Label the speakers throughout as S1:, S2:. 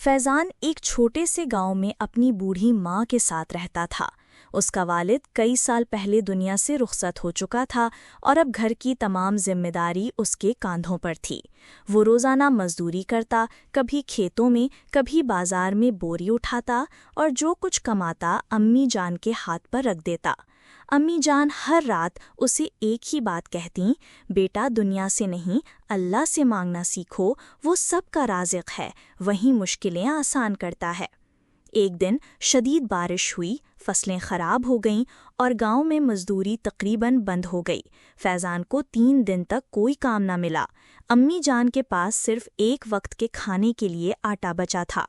S1: فیضان ایک چھوٹے سے گاؤں میں اپنی بوڑھی ماں کے ساتھ رہتا تھا۔ اس کا والد کئی سال پہلے دنیا سے رخصت ہو چکا تھا اور اب گھر کی تمام ذمہ داری اس کے کاندھوں پر تھی۔ وہ روزانہ مزدوری کرتا، کبھی کھیتوں میں، کبھی بازار میں بوری اٹھاتا اور جو کچھ کماتا امی جان کے ہاتھ پر رکھ دیتا۔ امی جان ہر رات اسے ایک ہی بات کہتیں، بیٹا دنیا سے نہیں اللہ سے مانگنا سیکھو، وہ سب کا رازق ہے، وہی مشکلیں آسان کرتا ہے۔ ایک دن شدید بارش ہوئی، فصلیں خراب ہو گئیں اور گاؤں میں مزدوری تقریباً بند ہو گئی۔ فیضان کو 3 دن تک کوئی کام نہ ملا۔ امی جان کے پاس صرف ایک وقت کے کھانے کے لیے آٹا بچا تھا۔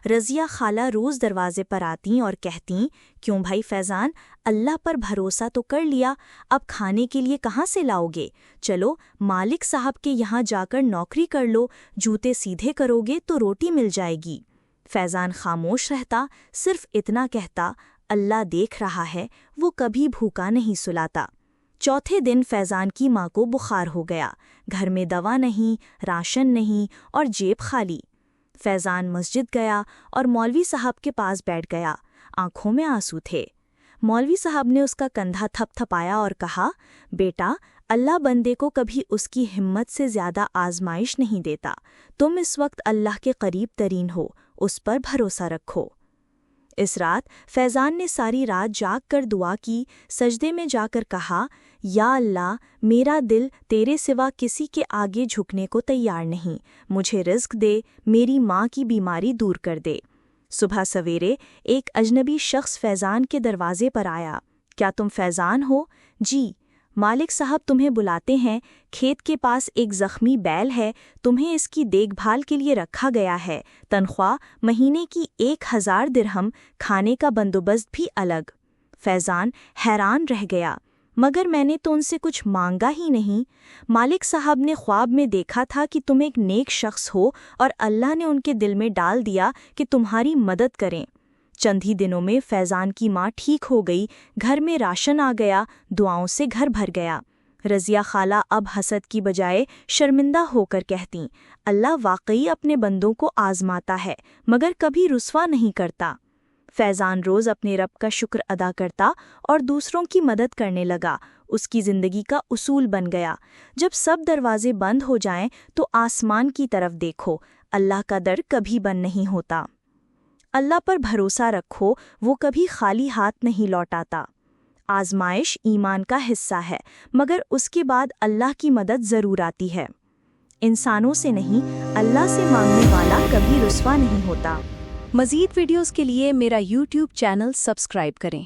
S1: رضیہ خالہ روز دروازے پر آتیں اور کہتیں، کیوں بھائی فیضان، اللہ پر بھروسہ تو کر لیا، اب کھانے کے لیے کہاں سے لاؤ گے؟ چلو مالک صاحب کے یہاں جا کر نوکری کر لو، جوتے سیدھے کرو گے تو روٹی مل جائے گی۔ فیضان خاموش رہتا، صرف اتنا کہتا، اللہ دیکھ رہا ہے، وہ کبھی بھوکا نہیں سلاتا۔ چوتھے دن فیضان کی ماں کو بخار ہو گیا، گھر میں دوا نہیں، راشن نہیں اور جیب خالی۔ فیضان مسجد گیا اور مولوی صاحب کے پاس بیٹھ گیا، آنکھوں میں آنسو تھے۔ مولوی صاحب نے اس کا کندھا تھپ تھپایا اور کہا، بیٹا اللہ بندے کو کبھی اس کی ہمت سے زیادہ آزمائش نہیں دیتا، تم اس وقت اللہ کے قریب ترین ہو، اس پر بھروسہ رکھو۔ اس رات فیضان نے ساری رات جاگ کر دعا کی، سجدے میں جا کر کہا، یا اللہ میرا دل تیرے سوا کسی کے آگے جھکنے کو تیار نہیں، مجھے رزق دے، میری ماں کی بیماری دور کر دے۔ صبح سویرے ایک اجنبی شخص فیضان کے دروازے پر آیا، کیا تم فیضان ہو؟ جی۔ مالک صاحب تمہیں بلاتے ہیں، کھیت کے پاس ایک زخمی بیل ہے، تمہیں اس کی دیکھ بھال کے لیے رکھا گیا ہے، تنخواہ مہینے کی 1000 درہم، کھانے کا بندوبست بھی الگ۔ فیضان حیران رہ گیا، مگر میں نے تو ان سے کچھ مانگا ہی نہیں۔ مالک صاحب نے خواب میں دیکھا تھا کہ تم ایک نیک شخص ہو اور اللہ نے ان کے دل میں ڈال دیا کہ تمہاری مدد کریں۔ چند ہی دنوں میں فیضان کی ماں ٹھیک ہو گئی، گھر میں راشن آ گیا، دعاؤں سے گھر بھر گیا۔ رضیہ خالہ اب حسد کی بجائے شرمندہ ہو کر کہتیں، اللہ واقعی اپنے بندوں کو آزماتا ہے مگر کبھی رسوا نہیں کرتا۔ فیضان روز اپنے رب کا شکر ادا کرتا اور دوسروں کی مدد کرنے لگا، اس کی زندگی کا اصول بن گیا، جب سب دروازے بند ہو جائیں تو آسمان کی طرف دیکھو، اللہ کا در کبھی بند نہیں ہوتا۔ اللہ پر بھروسہ رکھو، وہ کبھی خالی ہاتھ نہیں لوٹاتا۔ آزمائش ایمان کا حصہ ہے، مگر اس کے بعد اللہ کی مدد ضرور آتی ہے۔ انسانوں سے نہیں، اللہ سے مانگنے والا کبھی رسوا نہیں ہوتا۔
S2: مزید ویڈیوز کے لیے میرا YouTube چینل سبسکرائب کریں۔